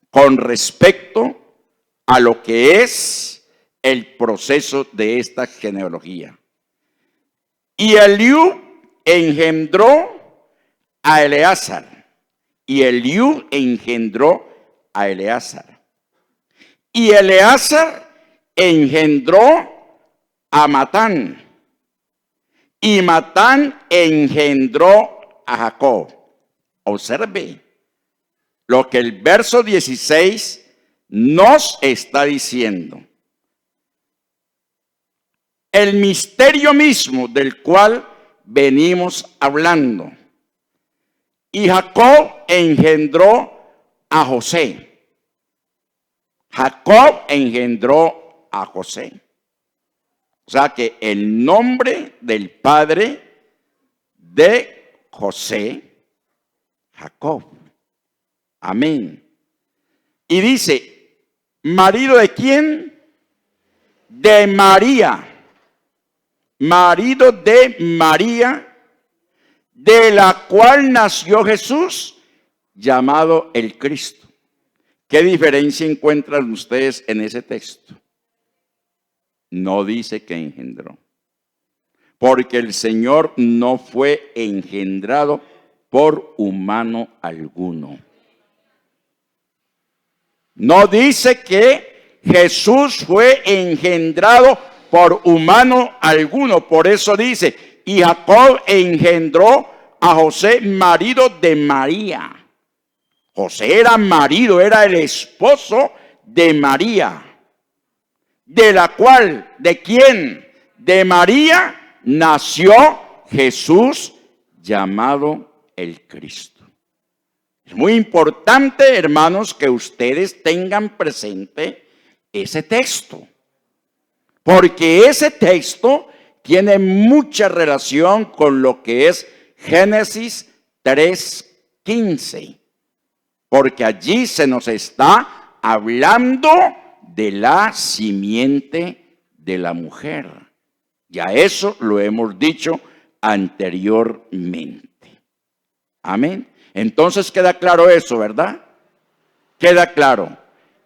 con respecto a lo que es el proceso de esta genealogía. Y Eliú engendró a Eleazar, y Eliú engendró a Eleazar, y Eleazar engendró a Matán, y Matán engendró a Jacob. Observe lo que el verso 16 nos está diciendo. El misterio mismo del cual venimos hablando. Y Jacob engendró a José. Jacob engendró a José. O sea que el nombre del padre de José, Jacob. Amén. Y dice, ¿marido de quién? De María. Marido de María, de la cual nació Jesús, llamado el Cristo. ¿Qué diferencia encuentran ustedes en ese texto? No dice que engendró, porque el Señor no fue engendrado por humano alguno. No dice que Jesús fue engendrado por humano alguno. Por eso dice, y Jacob engendró a José, marido de María. José era marido, era el esposo de María, de la cual, ¿de quién? De María nació Jesús, llamado el Cristo. Es muy importante, hermanos, que ustedes tengan presente ese texto, porque ese texto tiene mucha relación con lo que es Génesis 3:15, porque allí se nos está hablando de la simiente de la mujer. Ya eso lo hemos dicho anteriormente. Amén. Entonces queda claro eso, ¿verdad? Queda claro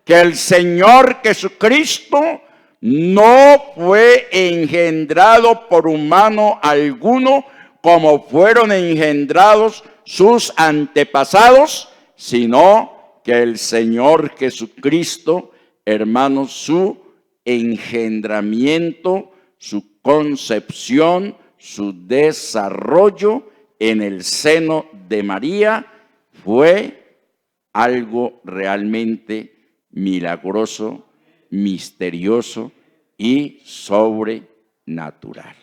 que el Señor Jesucristo no fue engendrado por humano alguno como fueron engendrados sus antepasados, sino que el Señor Jesucristo, hermanos, su engendramiento, su concepción, su desarrollo en el seno de María fue algo realmente milagroso, misterioso y sobrenatural.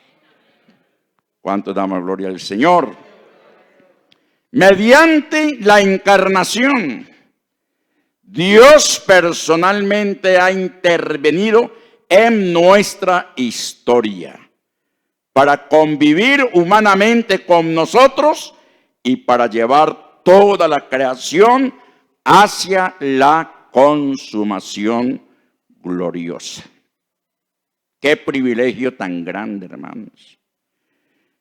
¿Cuánto damos gloria al Señor? Mediante la encarnación, Dios personalmente ha intervenido en nuestra historia para convivir humanamente con nosotros y para llevar toda la creación hacia la consumación gloriosa. Qué privilegio tan grande, hermanos.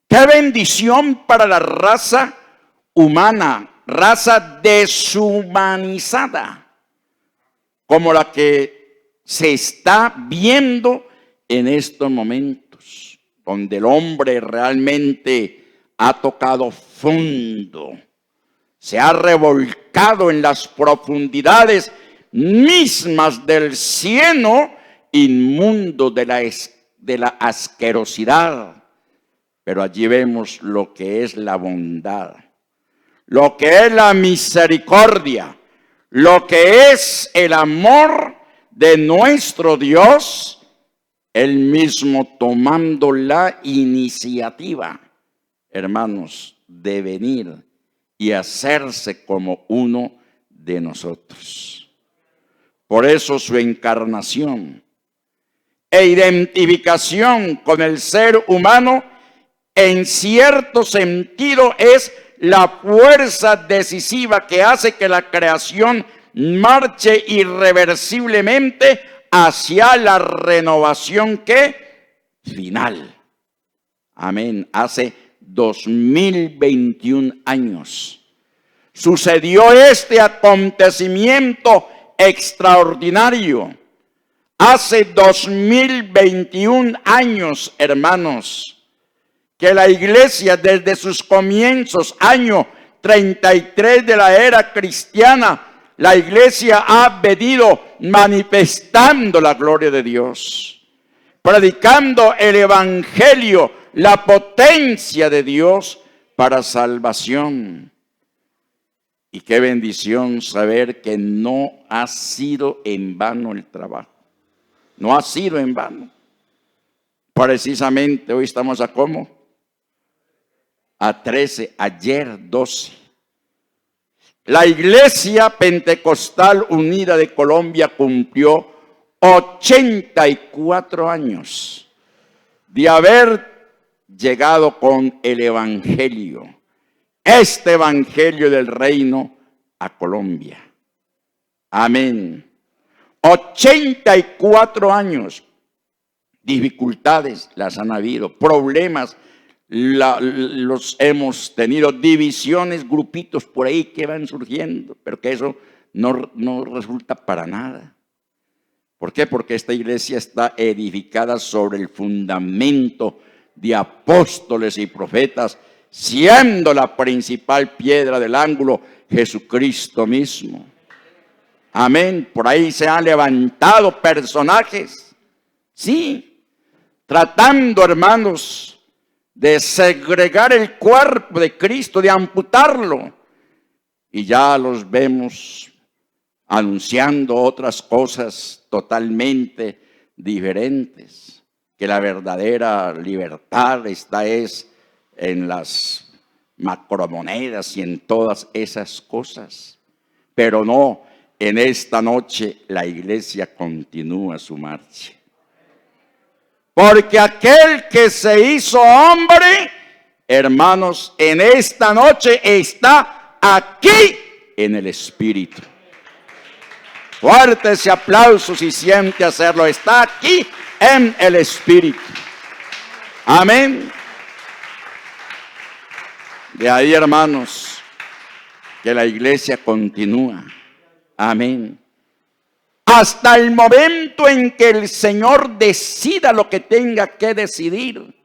Qué bendición para la raza humana, raza deshumanizada, como la que se está viendo en estos momentos, donde el hombre realmente ha tocado fondo, se ha revolcado en las profundidades mismas del cieno inmundo de la asquerosidad. Pero allí vemos lo que es la bondad, lo que es la misericordia, lo que es el amor de nuestro Dios, Él mismo tomando la iniciativa, hermanos, de venir y hacerse como uno de nosotros. Por eso su encarnación e identificación con el ser humano en cierto sentido es la fuerza decisiva que hace que la creación marche irreversiblemente hacia la renovación que final. Amén. Hace 2021 años sucedió este acontecimiento extraordinario. Hace 2021 años, hermanos, que la iglesia desde sus comienzos, año 33 de la era cristiana, la iglesia ha venido manifestando la gloria de Dios, predicando el evangelio, la potencia de Dios para salvación. Y qué bendición saber que no ha sido en vano el trabajo. No ha sido en vano. Precisamente hoy estamos a ¿cómo? A 13, ayer 12. La Iglesia Pentecostal Unida de Colombia cumplió 84 años de haber llegado con el evangelio, este evangelio del reino a Colombia. Amén. 84 años. Dificultades las han habido, problemas los hemos tenido, divisiones, grupitos por ahí que van surgiendo, pero que eso no resulta para nada. ¿Por qué? Porque esta iglesia está edificada sobre el fundamento de apóstoles y profetas, siendo la principal piedra del ángulo Jesucristo mismo. Amén. Por ahí se han levantado personajes, sí, tratando, hermanos, de segregar el cuerpo de Cristo, de amputarlo. Y ya los vemos anunciando otras cosas totalmente diferentes, que la verdadera libertad está en las macromonedas y en todas esas cosas. Pero no, en esta noche la iglesia continúa su marcha. Porque aquel que se hizo hombre, hermanos, en esta noche está aquí en el Espíritu. Fuerte ese aplauso si siente hacerlo. Está aquí en el Espíritu. Amén. De ahí, hermanos, que la iglesia continúa. Amén. Hasta el momento en que el Señor decida lo que tenga que decidir.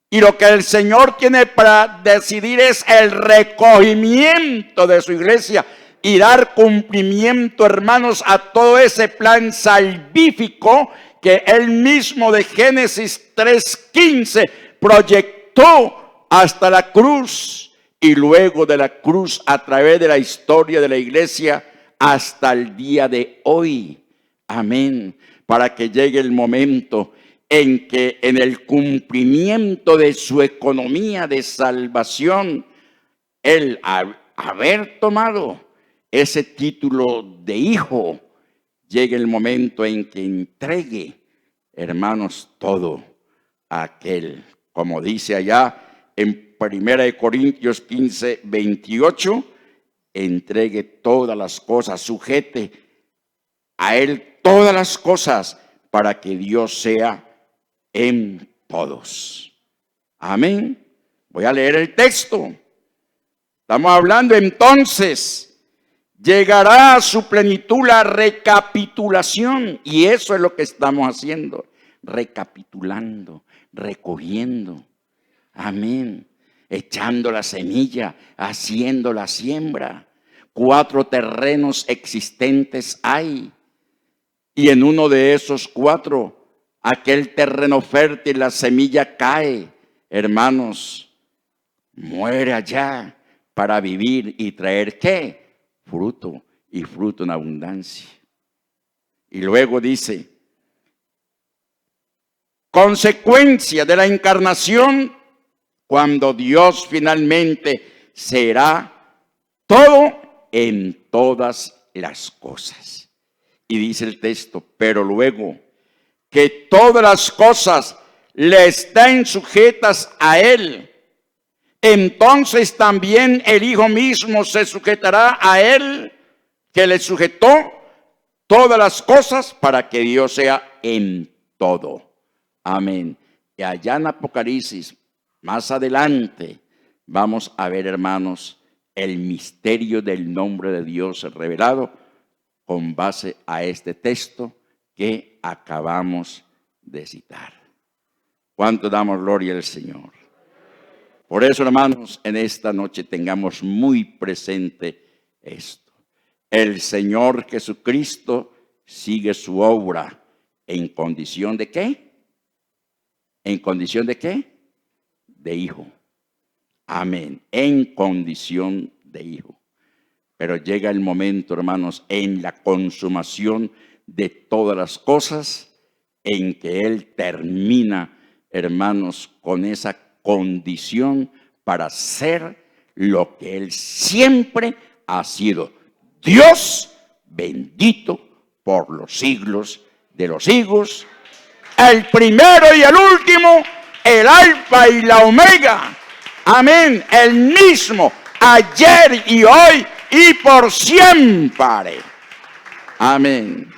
Y lo que el Señor tiene para decidir es el recogimiento de su iglesia y dar cumplimiento, hermanos, a todo ese plan salvífico que Él mismo de Génesis 3:15 proyectó hasta la cruz, y luego de la cruz a través de la historia de la iglesia hasta el día de hoy. Amén. Para que llegue el momento en que en el cumplimiento de su economía de salvación, Él haber tomado ese título de hijo, llegue el momento en que entregue, hermanos, todo a aquel, como dice allá en 1 Corintios 15:28, entregue todas las cosas, sujete a Él todas las cosas para que Dios sea en todos. Amén. Voy a leer el texto. Estamos hablando entonces, llegará a su plenitud la recapitulación, y eso es lo que estamos haciendo, recapitulando, recogiendo. Amén. Echando la semilla, haciendo la siembra. 4 terrenos existentes hay. Y en uno de esos 4, aquel terreno fértil, la semilla cae. Hermanos, muere allá para vivir y traer ¿qué? Fruto, y fruto en abundancia. Y luego dice, consecuencia de la encarnación, cuando Dios finalmente será todo en todas las cosas. Y dice el texto, pero luego que todas las cosas le estén sujetas a Él, entonces también el Hijo mismo se sujetará a Él, que le sujetó todas las cosas para que Dios sea en todo. Amén. Y allá en Apocalipsis, más adelante, vamos a ver, hermanos, el misterio del nombre de Dios revelado, con base a este texto que acabamos de citar. ¿Cuánto damos gloria al Señor? Por eso, hermanos, en esta noche tengamos muy presente esto. El Señor Jesucristo sigue su obra en condición de ¿qué? ¿En condición de qué? De hijo. Amén. En condición de hijo. Pero llega el momento, hermanos, en la consumación de todas las cosas, en que Él termina, hermanos, con esa condición para ser lo que Él siempre ha sido. Dios bendito por los siglos de los siglos, el primero y el último, el alfa y la omega. Amén. El mismo ayer y hoy y por siempre. Amén.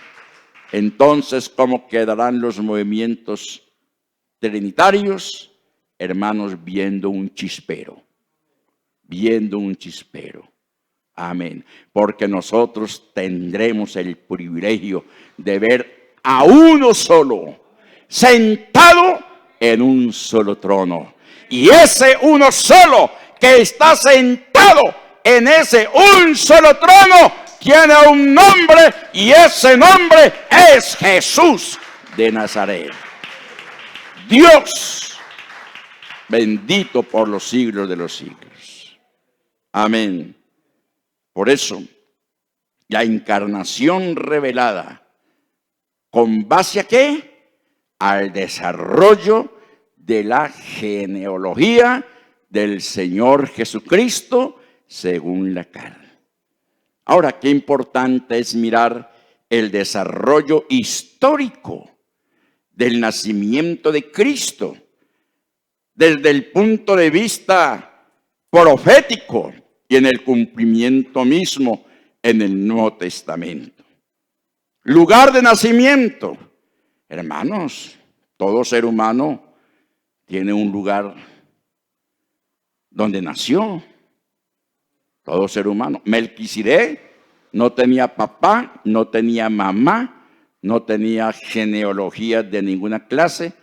Entonces, ¿cómo quedarán los movimientos trinitarios? Hermanos, viendo un chispero. Viendo un chispero. Amén. Porque nosotros tendremos el privilegio de ver a uno solo, sentado en un solo trono. Y ese uno solo que está sentado en ese un solo trono tiene un nombre, y ese nombre es Jesús de Nazaret. Dios bendito por los siglos de los siglos. Amén. Por eso, la encarnación revelada, ¿con base a qué? Al desarrollo de la genealogía del Señor Jesucristo según la carne. Ahora, qué importante es mirar el desarrollo histórico del nacimiento de Cristo desde el punto de vista profético y en el cumplimiento mismo en el Nuevo Testamento. Lugar de nacimiento. Hermanos, todo ser humano tiene un lugar donde nació. Todo ser humano. Melquisedec no tenía papá, no tenía mamá, no tenía genealogía de ninguna clase,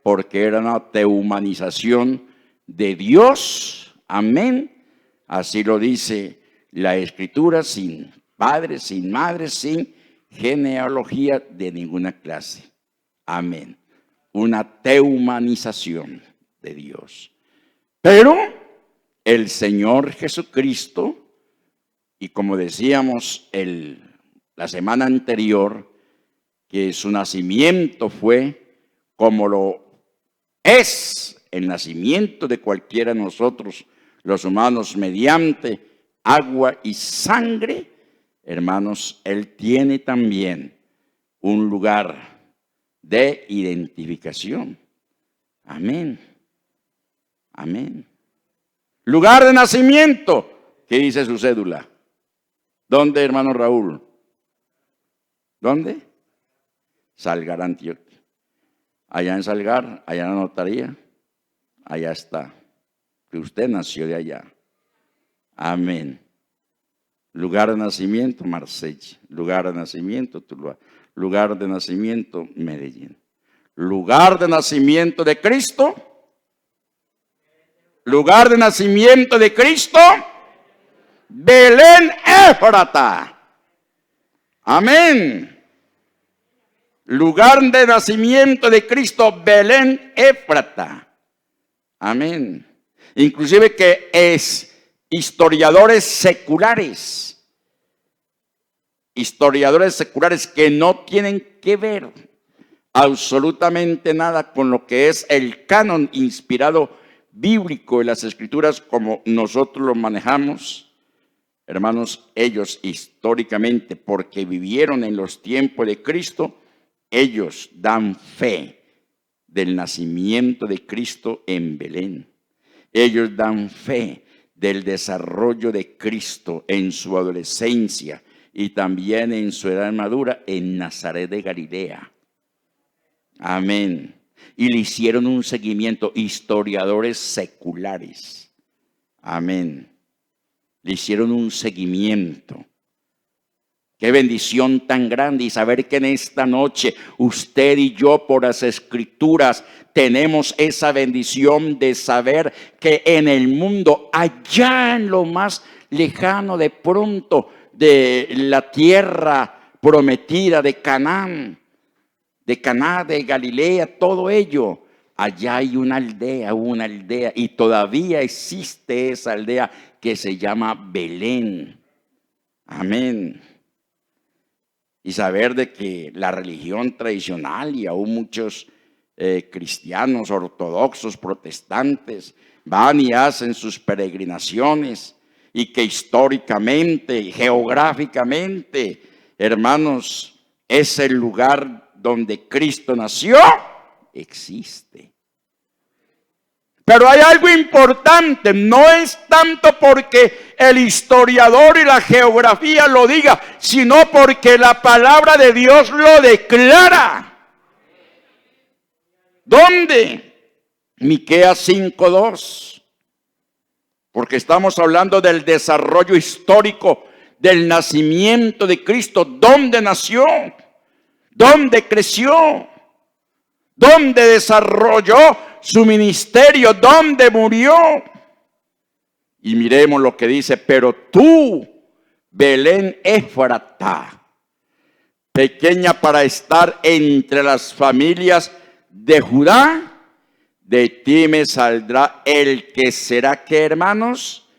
porque era una tehumanización de Dios. Amén. Así lo dice la Escritura, sin padre, sin madre, sin genealogía de ninguna clase. Amén. Una tehumanización de Dios. Pero el Señor Jesucristo, y como decíamos la semana anterior, que su nacimiento fue como lo es el nacimiento de cualquiera de nosotros, los humanos, mediante agua y sangre. Hermanos, Él tiene también un lugar de identificación. Amén. Amén. Lugar de nacimiento. ¿Qué dice su cédula? ¿Dónde, hermano Raúl? ¿Dónde? Salgar, Antioquia. Allá en Salgar, allá en la notaría, allá está. Que usted nació de allá. Amén. Lugar de nacimiento, Marsella. Lugar de nacimiento, Tuluá. Lugar de nacimiento, Medellín. Lugar de nacimiento de Cristo. Lugar de nacimiento de Cristo, Belén Éfrata. Amén. Lugar de nacimiento de Cristo, Belén Éfrata. Amén. Inclusive que es historiadores seculares que no tienen que ver absolutamente nada con lo que es el canon inspirado bíblico de las Escrituras como nosotros lo manejamos. Hermanos, ellos históricamente, porque vivieron en los tiempos de Cristo, ellos dan fe del nacimiento de Cristo en Belén. Ellos dan fe del desarrollo de Cristo en su adolescencia y también en su edad madura en Nazaret de Galilea. Amén. Y le hicieron un seguimiento, historiadores seculares. Amén. Le hicieron un seguimiento Qué bendición tan grande, y saber que en esta noche usted y yo por las Escrituras tenemos esa bendición de saber que en el mundo, allá en lo más lejano de pronto de la tierra prometida de Canaán, de Caná, de Galilea, todo ello, allá hay una aldea, y todavía existe esa aldea que se llama Belén. Amén. Y saber de que la religión tradicional y aún muchos cristianos ortodoxos, protestantes, van y hacen sus peregrinaciones, y que históricamente y geográficamente, hermanos, es el lugar donde Cristo nació, existe. Pero hay algo importante, no es tanto porque el historiador y la geografía lo diga, sino porque la palabra de Dios lo declara. ¿Dónde? Miqueas 5:2. Porque estamos hablando del desarrollo histórico del nacimiento de Cristo. ¿Dónde nació? ¿Dónde creció? ¿Dónde desarrolló su ministerio? ¿Dónde murió? Y miremos lo que dice: pero tú, Belén Éfrata, pequeña para estar entre las familias de Judá, de ti me saldrá el que será, ¿qué, hermanos?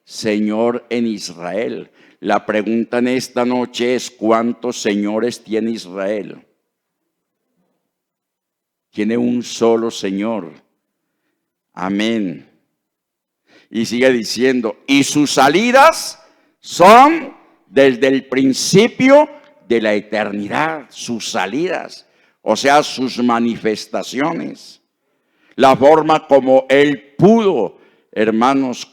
Señor en Israel. La pregunta en esta noche es: ¿cuántos señores tiene Israel? Tiene un solo Señor. Amén. Y sigue diciendo: y sus salidas son desde el principio de la eternidad. Sus salidas, o sea, sus manifestaciones. La forma como Él pudo, hermanos,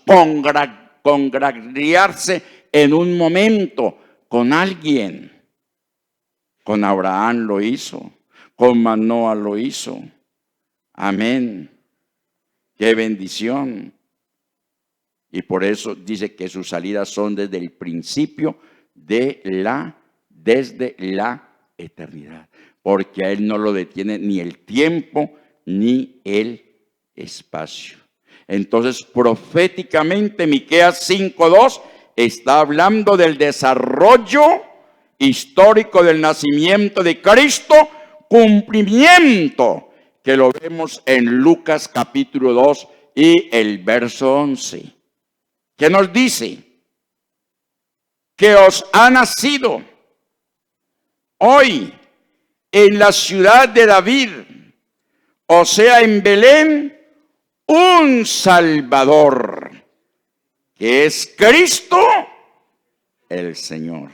congraciarse en un momento con alguien. Con Abraham lo hizo, con Manoah lo hizo. Amén. Qué bendición. Y por eso dice que sus salidas son desde el principio desde la eternidad. Porque a Él no lo detiene ni el tiempo ni el espacio. Entonces, proféticamente, Miqueas 5:2 está hablando del desarrollo histórico del nacimiento de Cristo, cumplimiento que lo vemos en Lucas capítulo 2 y el verso 11. ¿Qué nos dice? Que os ha nacido hoy en la ciudad de David, o sea, en Belén, un Salvador, que es Cristo el Señor.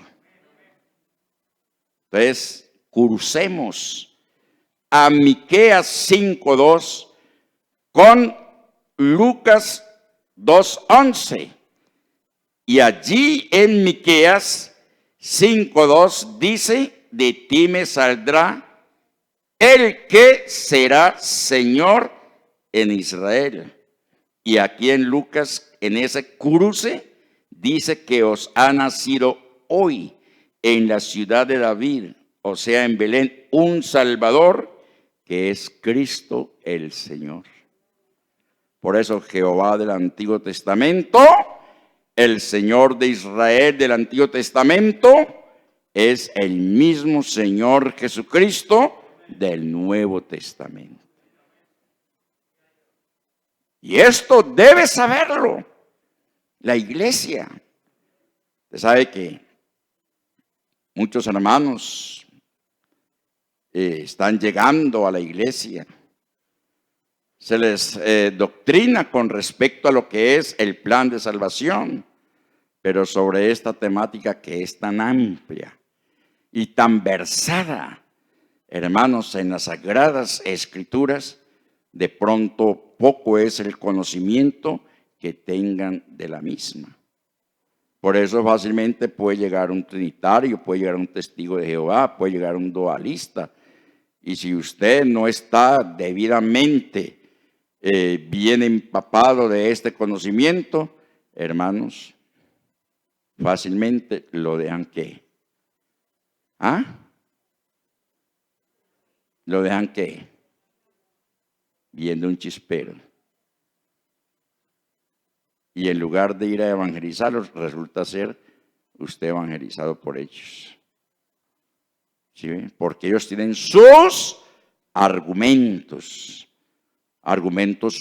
Entonces, crucemos a Miqueas 5:2 con Lucas 2:11. Y allí en Miqueas 5:2 dice: de ti me saldrá el que será Señor en Israel. Y aquí en Lucas, en ese cruce, dice que os ha nacido hoy en la ciudad de David, o sea, en Belén, un Salvador, que es Cristo el Señor. Por eso Jehová del Antiguo Testamento, el Señor de Israel del Antiguo Testamento, es el mismo Señor Jesucristo del Nuevo Testamento. Y esto debe saberlo la iglesia. Usted sabe que muchos hermanos están llegando a la iglesia. Se les doctrina con respecto a lo que es el plan de salvación, pero sobre esta temática que es tan amplia y tan versada, hermanos, en las Sagradas Escrituras, de pronto poco es el conocimiento que tengan de la misma. Por eso fácilmente puede llegar un trinitario, puede llegar un testigo de Jehová, puede llegar un dualista. Y si usted no está debidamente bien empapado de este conocimiento, hermanos, fácilmente lo dejan que ¿Ah? Lo dejan ¿qué? Viendo un chispero. Y en lugar de ir a evangelizarlos, resulta ser usted evangelizado por ellos. ¿Sí? Porque ellos tienen sus argumentos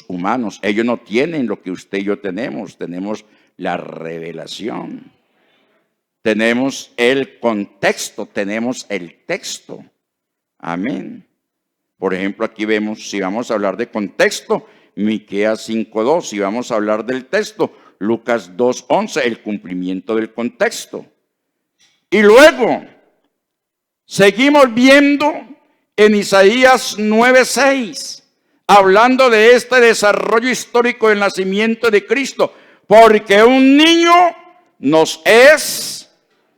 humanos. Ellos no tienen lo que usted y yo tenemos. Tenemos la revelación. Tenemos el contexto, tenemos el texto. Amén. Por ejemplo, aquí vemos, si vamos a hablar de contexto, Miqueas 5:2. Si vamos a hablar del texto, Lucas 2:11, el cumplimiento del contexto. Y luego, seguimos viendo en Isaías 9:6, hablando de este desarrollo histórico del nacimiento de Cristo. Porque un niño nos es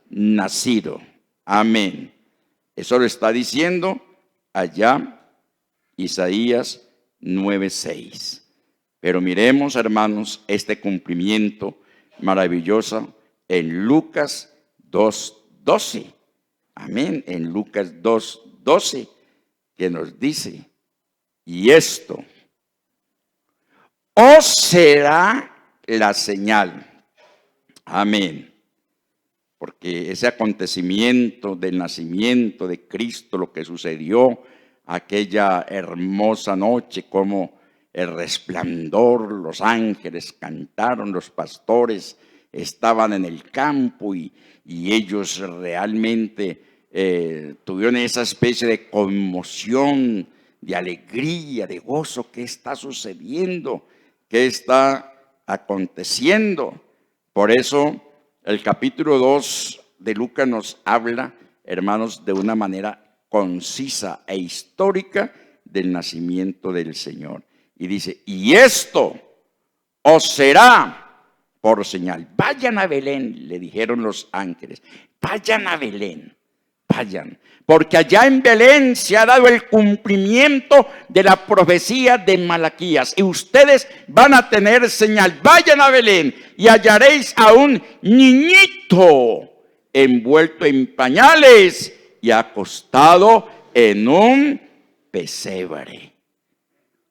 nacido. Amén. Eso lo está diciendo allá Isaías 9:6. Pero miremos, hermanos, este cumplimiento maravilloso en Lucas 2:12. Amén. En Lucas 2:12, que nos dice: y esto os será la señal. Amén. Porque ese acontecimiento del nacimiento de Cristo, lo que sucedió aquella hermosa noche, como el resplandor, los ángeles cantaron, los pastores estaban en el campo y ellos realmente tuvieron esa especie de conmoción, de alegría, de gozo. ¿Qué está sucediendo? ¿Qué está aconteciendo? Por eso el capítulo 2 de Lucas nos habla, hermanos, de una manera concisa e histórica del nacimiento del Señor. Y dice: y esto os será por señal. Vayan a Belén, le dijeron los ángeles. Vayan a Belén, vayan. Porque allá en Belén se ha dado el cumplimiento de la profecía de Malaquías. Y ustedes van a tener señal. Vayan a Belén y hallaréis a un niñito envuelto en pañales y acostado en un pesebre.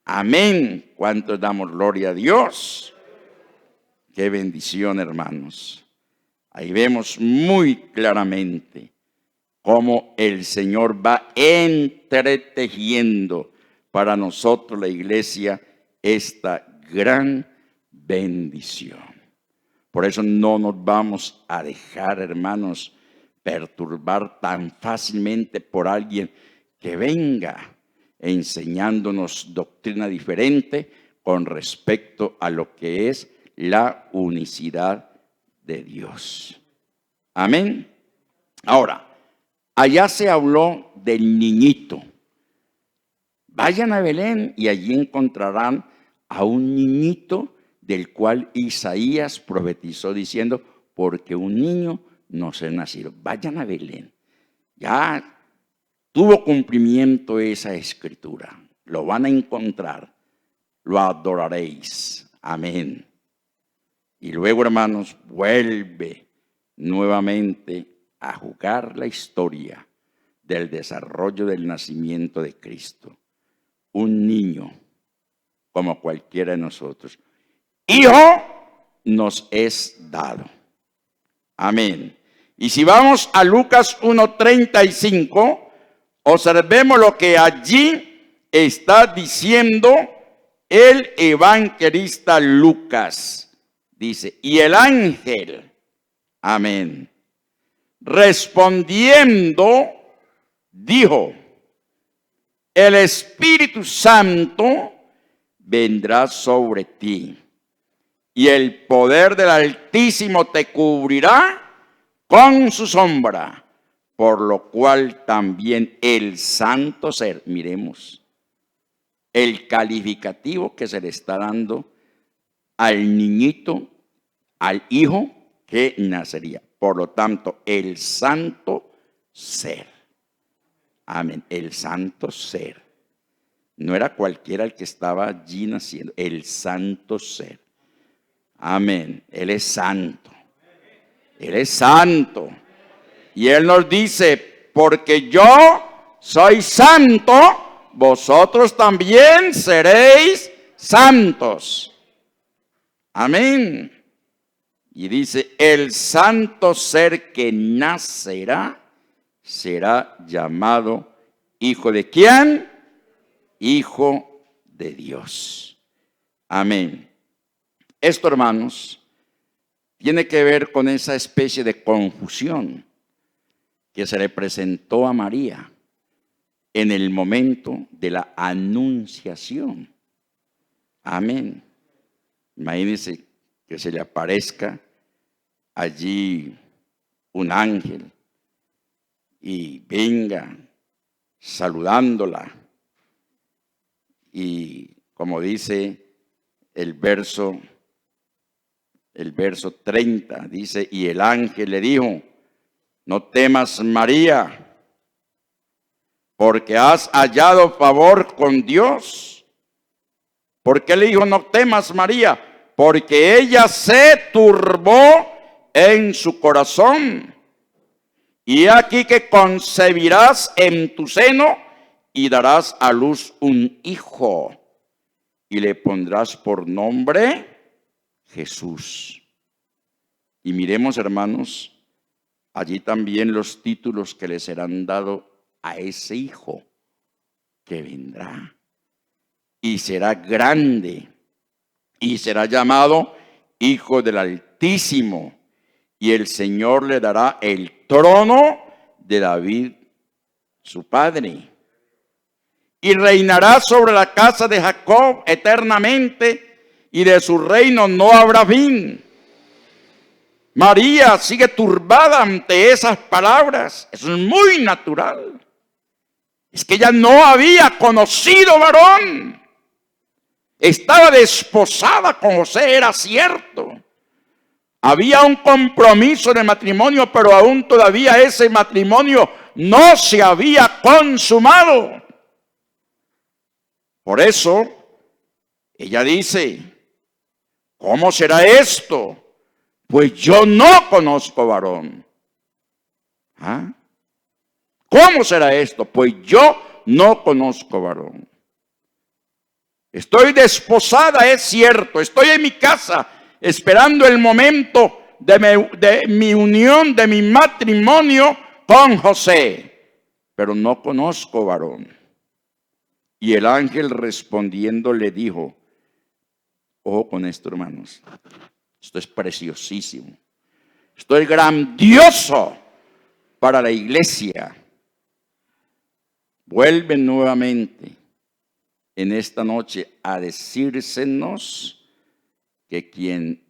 Amén. ¿Cuántos damos gloria a Dios? Qué bendición, hermanos. Ahí vemos muy claramente cómo el Señor va entretejiendo para nosotros, la iglesia, esta gran bendición. Por eso no nos vamos a dejar, hermanos, perturbar tan fácilmente por alguien que venga enseñándonos doctrina diferente con respecto a lo que es la unicidad de Dios. Amén. Ahora, allá se habló del niñito. Vayan a Belén y allí encontrarán a un niñito del cual Isaías profetizó diciendo: porque un niño nos es nacido. Vayan a Belén. Ya tuvo cumplimiento esa escritura. Lo van a encontrar. Lo adoraréis. Amén. Y luego, hermanos, vuelve nuevamente a jugar la historia del desarrollo del nacimiento de Cristo. Un niño como cualquiera de nosotros. Hijo nos es dado. Amén. Y si vamos a Lucas 1:35, observemos lo que allí está diciendo el evangelista Lucas. Dice: y el ángel, amén, respondiendo, dijo: el Espíritu Santo vendrá sobre ti, y el poder del Altísimo te cubrirá con su sombra, por lo cual también el santo ser, miremos el calificativo que se le está dando al niñito, al hijo que nacería. Por lo tanto, el santo ser. Amén. El santo ser. No era cualquiera el que estaba allí naciendo. El santo ser. Amén. Él es santo. Él es santo. Y Él nos dice: porque yo soy santo, vosotros también seréis santos. Amén. Y dice, el santo ser que nacerá será llamado hijo de ¿quién? Hijo de Dios. Amén. Esto, hermanos, tiene que ver con esa especie de confusión que se le presentó a María en el momento de la anunciación. Amén. Imagínense que se le aparezca allí un ángel y venga saludándola. Y como dice el verso 30, dice, y el ángel le dijo, no temas, María, porque has hallado favor con Dios. ¿Por qué le dijo, no temas, María? Porque ella se turbó en su corazón. Y aquí que concebirás en tu seno y darás a luz un hijo. Y le pondrás por nombre Jesús. Y miremos, hermanos, allí también los títulos que le serán dados a ese hijo que vendrá. Y será grande. Y será llamado Hijo del Altísimo. Y el Señor le dará el trono de David, su padre. Y reinará sobre la casa de Jacob eternamente, y de su reino no habrá fin. María sigue turbada ante esas palabras. Eso es muy natural. Es que ella no había conocido varón. Estaba desposada con José, era cierto. Había un compromiso de matrimonio, pero aún todavía ese matrimonio no se había consumado. Por eso, ella dice, ¿cómo será esto? Pues yo no conozco varón. ¿Ah? ¿Cómo será esto? Pues yo no conozco varón. Estoy desposada, es cierto. Estoy en mi casa esperando el momento de mi unión, de mi matrimonio con José. Pero no conozco varón. Y el ángel respondiendo le dijo, ojo con esto, hermanos. Esto es preciosísimo. Esto es grandioso para la iglesia. Vuelven nuevamente en esta noche a decírsenos que quien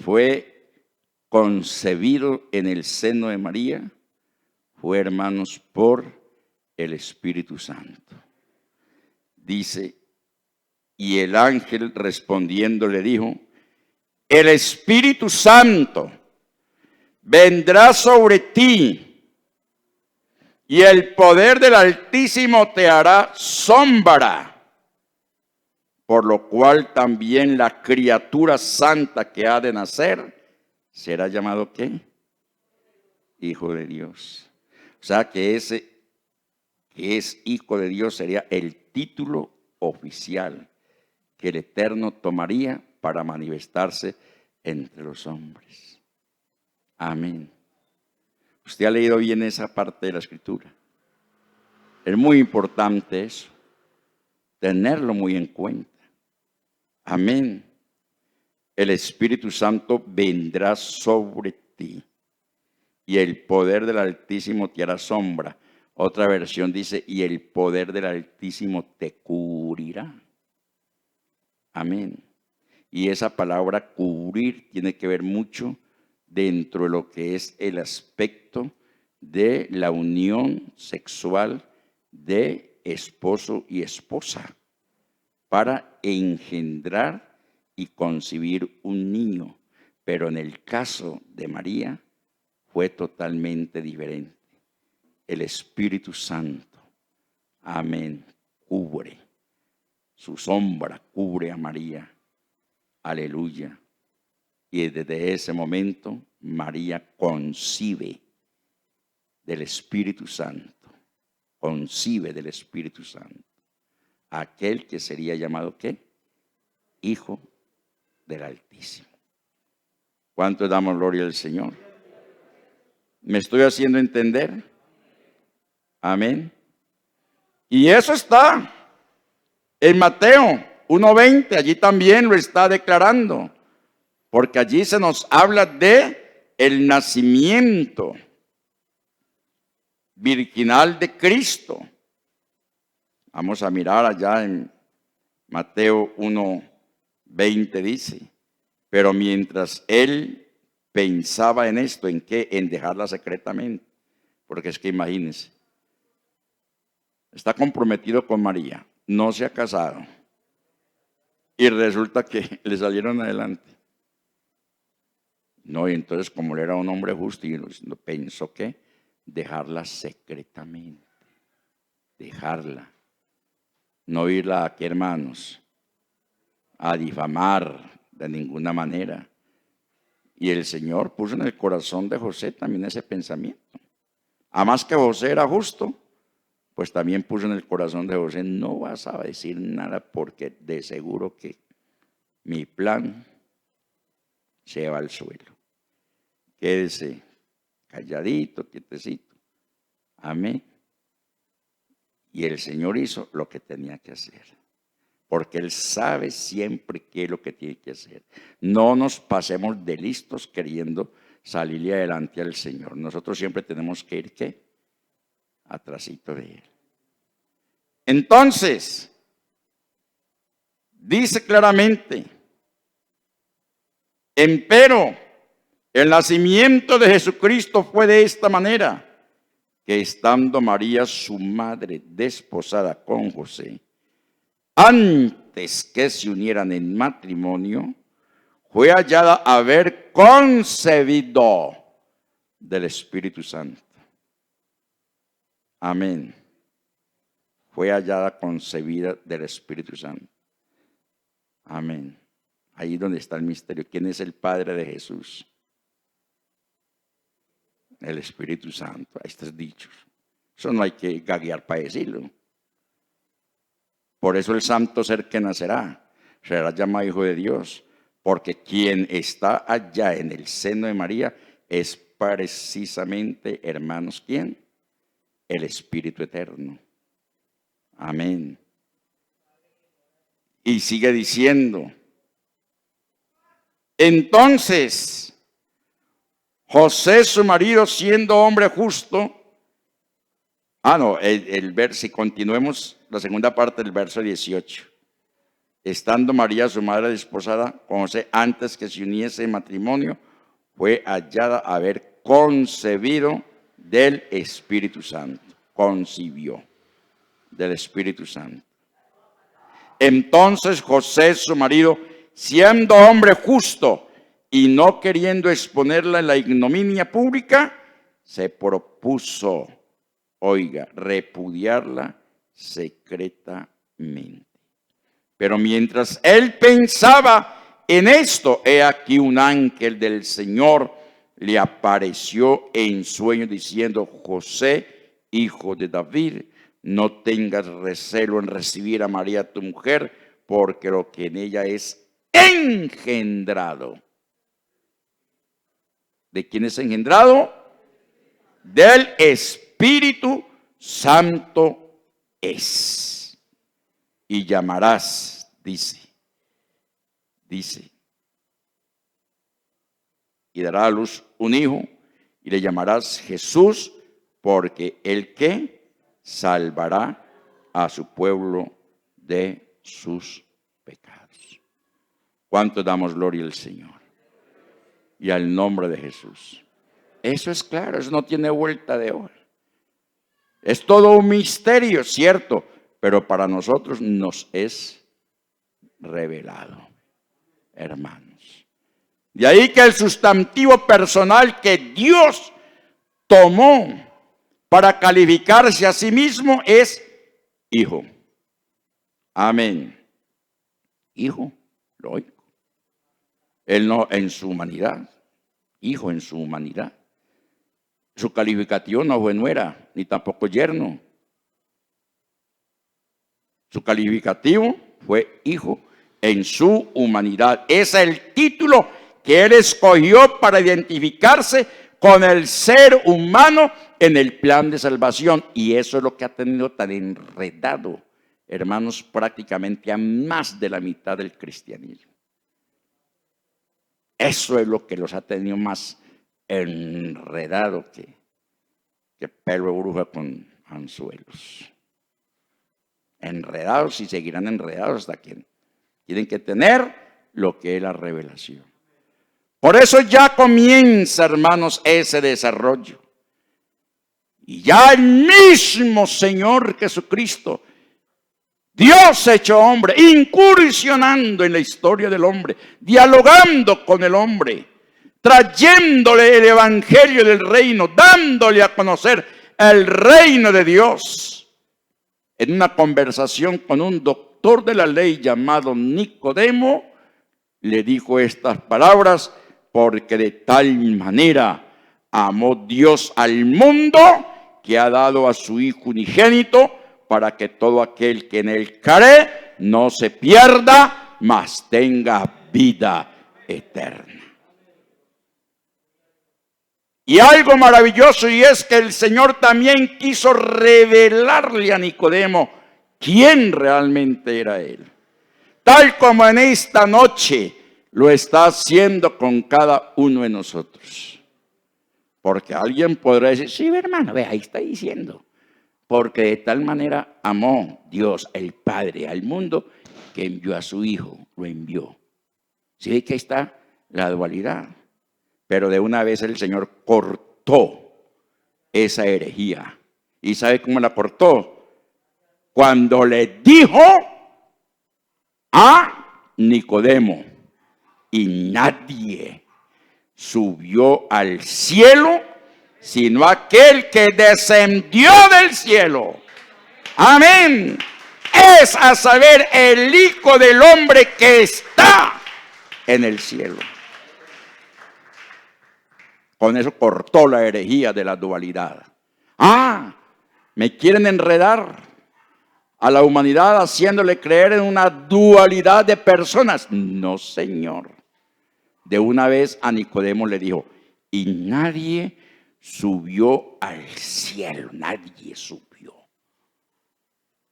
fue concebido en el seno de María fue, hermanos, por el Espíritu Santo. Dice, y el ángel respondiendo le dijo, el Espíritu Santo vendrá sobre ti y el poder del Altísimo te hará sombra, por lo cual también la criatura santa que ha de nacer será llamado ¿qué? Hijo de Dios. O sea que ese que es hijo de Dios sería el título oficial que el Eterno tomaría para manifestarse entre los hombres. Amén. Usted ha leído bien esa parte de la Escritura. Es muy importante eso, tenerlo muy en cuenta. Amén. El Espíritu Santo vendrá sobre ti y el poder del Altísimo te hará sombra. Otra versión dice, y el poder del Altísimo te cubrirá. Amén. Y esa palabra cubrir tiene que ver mucho dentro de lo que es el aspecto de la unión sexual de esposo y esposa para engendrar y concebir un niño. Pero en el caso de María fue totalmente diferente. El Espíritu Santo, amén, cubre. Su sombra cubre a María. Aleluya. Y desde ese momento María concibe del Espíritu Santo, concibe del Espíritu Santo, aquel que sería llamado ¿qué? Hijo del Altísimo. ¿Cuánto damos gloria al Señor? ¿Me estoy haciendo entender? Amén. Y eso está en Mateo 1:20, allí también lo está declarando, porque allí se nos habla de el nacimiento virginal de Cristo. Vamos a mirar allá en Mateo 1:20 dice, pero mientras él pensaba en esto, ¿en qué? En dejarla secretamente, porque es que imagínense, está comprometido con María, no se ha casado, y resulta que le salieron adelante. No, y entonces como él era un hombre justo, y pensó que dejarla secretamente, dejarla, no irla aquí, hermanos, a difamar de ninguna manera. Y el Señor puso en el corazón de José también ese pensamiento. Además que José era justo, pues también puso en el corazón de José, no vas a decir nada porque de seguro que mi plan se va al suelo. Quédese calladito, quietecito. Amén. Y el Señor hizo lo que tenía que hacer, porque Él sabe siempre qué es lo que tiene que hacer. No nos pasemos de listos queriendo salirle adelante al Señor. Nosotros siempre tenemos que ir, ¿qué? Atrasito de Él. Entonces, dice claramente, empero, el nacimiento de Jesucristo fue de esta manera, que estando María, su madre, desposada con José, antes que se unieran en matrimonio, fue hallada haber concebido del Espíritu Santo. Amén. Fue hallada concebida del Espíritu Santo. Amén. Ahí donde está el misterio. ¿Quién es el Padre de Jesús? El Espíritu Santo. Ahí está dicho. Eso no hay que gaguear para decirlo. Por eso el santo ser que nacerá será llamado Hijo de Dios, porque quien está allá en el seno de María es precisamente, hermanos, ¿quién? El Espíritu Eterno. Amén. Y sigue diciendo, entonces, José su marido, siendo hombre justo, si continuemos la segunda parte del verso 18. Estando María, su madre, desposada con José, antes que se uniese en matrimonio, fue hallada haber concebido del Espíritu Santo. Concibió del Espíritu Santo. Entonces José, su marido, siendo hombre justo y no queriendo exponerla en la ignominia pública, se propuso, oiga, repudiarla secretamente. Pero mientras él pensaba en esto, he aquí un ángel del Señor le apareció en sueño diciendo, José, hijo de David, no tengas recelo en recibir a María tu mujer, porque lo que en ella es engendrado. ¿De quién es engendrado? Del Espíritu Santo es. Y llamarás, dice, y dará a luz un hijo, y le llamarás Jesús, porque el que salvará a su pueblo de sus pecados. ¿Cuánto damos gloria al Señor? Y al nombre de Jesús. Eso es claro, eso no tiene vuelta de hoja. Es todo un misterio, cierto, pero para nosotros nos es revelado, hermanos. De ahí que el sustantivo personal que Dios tomó para calificarse a sí mismo es hijo. Amén. Hijo, lógico. Él no en su humanidad, hijo en su humanidad. Su calificativo no fue nuera, ni tampoco yerno. Su calificativo fue hijo en su humanidad. Ese es el título que él escogió para identificarse con el ser humano en el plan de salvación. Y eso es lo que ha tenido tan enredado, hermanos, prácticamente a más de la mitad del cristianismo. Eso es lo que los ha tenido más enredado que pelo de bruja con anzuelos. Enredados y seguirán enredados hasta que tienen que tener lo que es la revelación. Por eso ya comienza, hermanos, ese desarrollo. Y ya el mismo Señor Jesucristo, Dios hecho hombre, incursionando en la historia del hombre, dialogando con el hombre, trayéndole el evangelio del reino, dándole a conocer el reino de Dios. En una conversación con un doctor de la ley llamado Nicodemo, le dijo estas palabras: porque de tal manera amó Dios al mundo que ha dado a su Hijo unigénito, para que todo aquel que en él cree no se pierda, mas tenga vida eterna. Y algo maravilloso, y es que el Señor también quiso revelarle a Nicodemo quién realmente era él. Tal como en esta noche lo está haciendo con cada uno de nosotros. Porque alguien podrá decir: sí, hermano, ve, ahí está diciendo. Porque de tal manera amó Dios, el Padre, al mundo, que envió a su Hijo, lo envió. ¿Sí ve que ahí está la dualidad? Pero de una vez el Señor cortó esa herejía. ¿Y sabe cómo la cortó? Cuando le dijo a Nicodemo: y nadie subió al cielo sino aquel que descendió del cielo. Amén. Es a saber, el Hijo del Hombre que está en el cielo. Con eso cortó la herejía de la dualidad. Me quieren enredar a la humanidad haciéndole creer en una dualidad de personas. No, Señor. De una vez a Nicodemo le dijo: y nadie subió al cielo, nadie subió.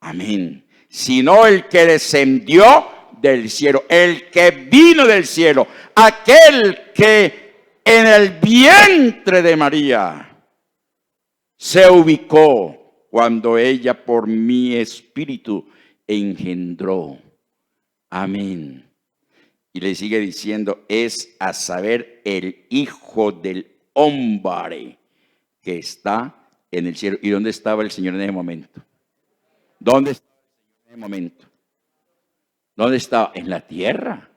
Amén. Sino el que descendió del cielo, el que vino del cielo, aquel que en el vientre de María se ubicó cuando ella por mi espíritu engendró. Amén. Y le sigue diciendo: es a saber, el Hijo del Hombre que está en el cielo. ¿Y dónde estaba el Señor en ese momento? ¿Dónde estaba el Señor en ese momento? ¿Dónde estaba? En la tierra.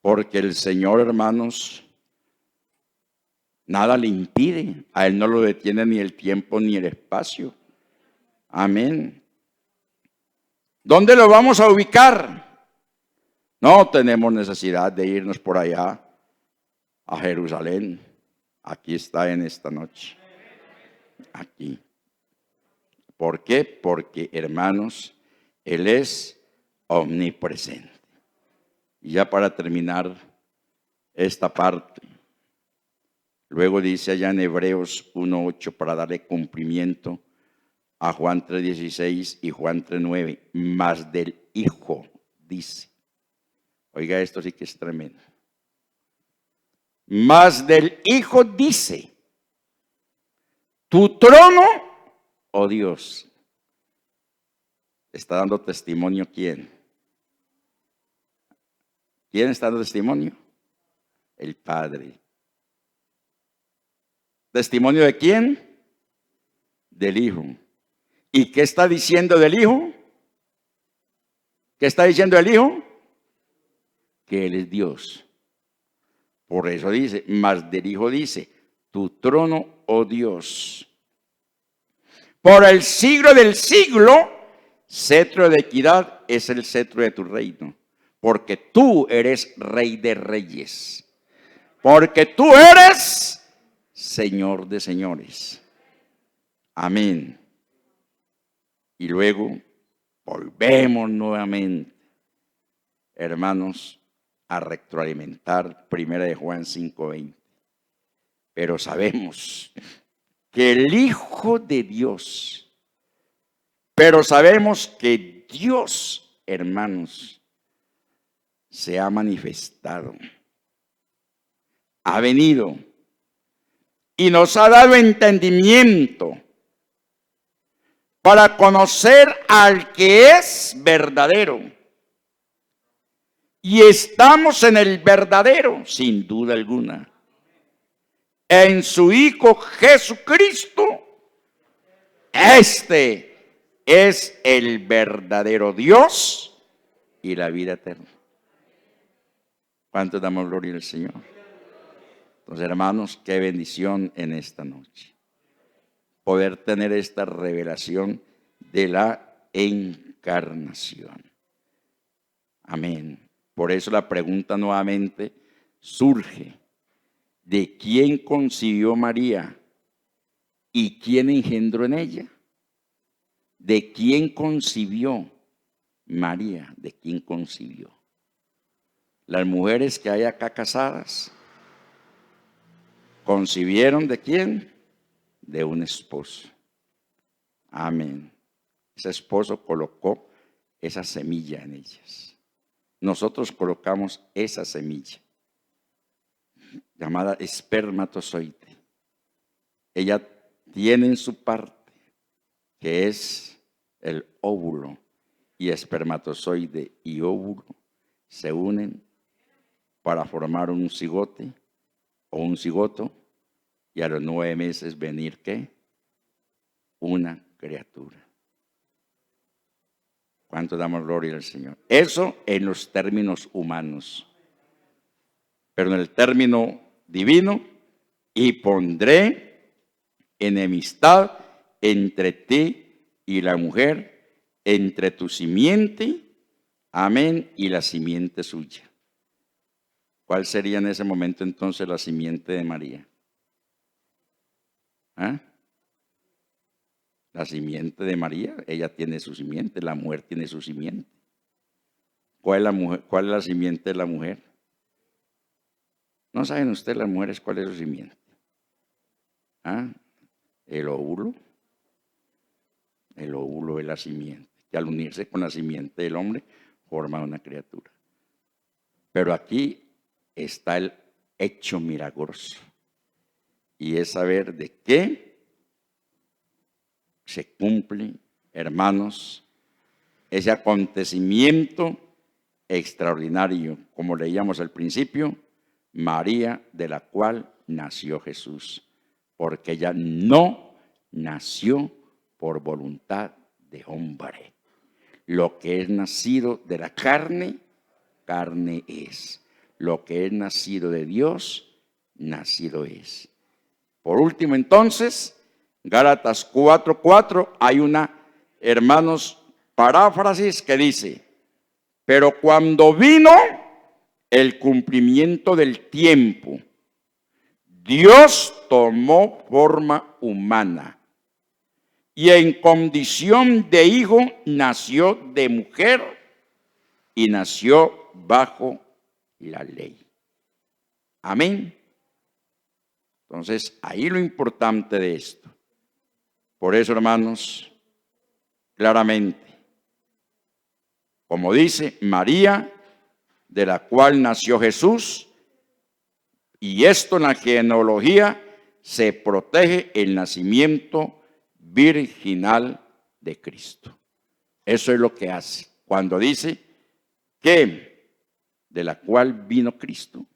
Porque el Señor, hermanos, nada le impide. A Él no lo detiene ni el tiempo ni el espacio. Amén. ¿Dónde lo vamos a ubicar? No tenemos necesidad de irnos por allá a Jerusalén. Aquí está en esta noche. Aquí. ¿Por qué? Porque, hermanos, Él es omnipresente. Y ya para terminar esta parte, luego dice allá en Hebreos 1:8, para darle cumplimiento a Juan 3:16 y Juan 3:9, más del Hijo, dice. Oiga, esto sí que es tremendo. Más del Hijo dice: tu trono, oh Dios. ¿Está dando testimonio quién? ¿Quién está dando testimonio? El Padre. ¿Testimonio de quién? Del Hijo. ¿Y qué está diciendo del Hijo? ¿Qué está diciendo el Hijo? Que Él es Dios. Por eso dice, más del Hijo dice: tu trono, oh Dios, por el siglo del siglo, cetro de equidad es el cetro de tu reino. Porque tú eres Rey de reyes. Porque tú eres Señor de señores. Amén. Y luego volvemos nuevamente, hermanos, a retroalimentar 1 Juan 5:20. Pero sabemos que el Hijo de Dios, Dios, hermanos, se ha manifestado, ha venido y nos ha dado entendimiento para conocer al que es verdadero. Y estamos en el verdadero, sin duda alguna, en su Hijo Jesucristo. Este es el verdadero Dios y la vida eterna. ¿Cuánto damos gloria al Señor? Entonces, hermanos, qué bendición en esta noche poder tener esta revelación de la encarnación. Amén. Por eso la pregunta nuevamente surge: ¿de quién concibió María y quién engendró en ella? ¿De quién concibió María? ¿De quién concibió? Las mujeres que hay acá casadas, ¿concibieron de quién? De un esposo. Amén. Ese esposo colocó esa semilla en ellas. Nosotros colocamos esa semilla llamada espermatozoide. Ella tiene en su parte, que es el óvulo, y espermatozoide y óvulo se unen para formar un cigote o un cigoto, y a los 9 meses venir, ¿qué? Una criatura. ¿Cuánto damos gloria al Señor? Eso en los términos humanos. Pero en el término divino: y pondré enemistad entre ti y la mujer, entre tu simiente, amén, y la simiente suya. ¿Cuál sería en ese momento entonces la simiente de María? ¿Ah? La simiente de María, ella tiene su simiente, la mujer tiene su simiente. ¿Cuál es la mujer? ¿Cuál es la simiente de la mujer? ¿No saben ustedes las mujeres cuál es su simiente? ¿Ah? El óvulo. El óvulo es la simiente, que al unirse con la simiente del hombre forma una criatura. Pero aquí está el hecho milagroso, y es saber de qué se cumple, hermanos, ese acontecimiento extraordinario, como leíamos al principio: María, de la cual nació Jesús, porque ella no nació por voluntad de hombre. Lo que es nacido de la carne, carne es. Lo que es nacido de Dios, nacido es. Por último, entonces, Gálatas 4:4, hay una, hermanos, paráfrasis que dice: pero cuando vino el cumplimiento del tiempo, Dios tomó forma humana y en condición de hijo nació de mujer y nació bajo la ley. Amén. Entonces, ahí lo importante de esto. Por eso, hermanos, claramente, como dice María, de la cual nació Jesús, y esto en la genealogía se protege el nacimiento virginal de Cristo. Eso es lo que hace cuando dice que de la cual vino Cristo,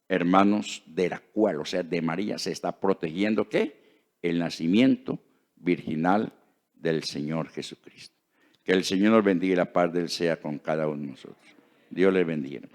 hermanos, de la cual, o sea, de María, se está protegiendo ¿qué? El nacimiento virginal del Señor Jesucristo. Que el Señor nos bendiga y la paz de Él sea con cada uno de nosotros. Dios les bendiga.